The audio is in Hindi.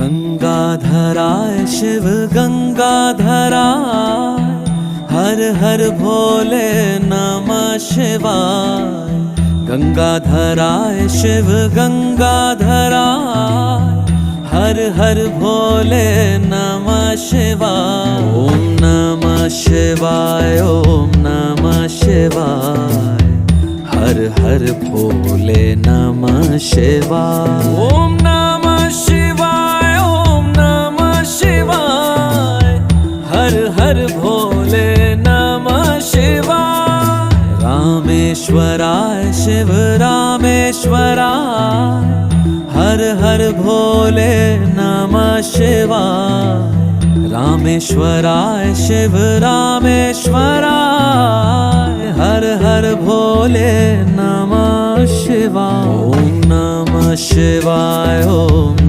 गंगाधराय शिव गंगाधराय, हर हर भोले नमः शिवाय। गंगाधराय शिव गंगाधराय, हर हर भोले नमः शिवाय। ओम नमः शिवाय, ओम नमः शिवाय, हर हर भोले नमः शिवाय। ओम नमः शिवाय, ओम नमः शिवाय, हर हर भोले नमः शिवाय। रामेश्वराय शिव रामेश्वराय, हर हर भोले नमः शिवाय। रामेश्वराय शिव रामेश्वराय, हर हर भोले नमः शिवाय। ओम नमः शिवाय, ओम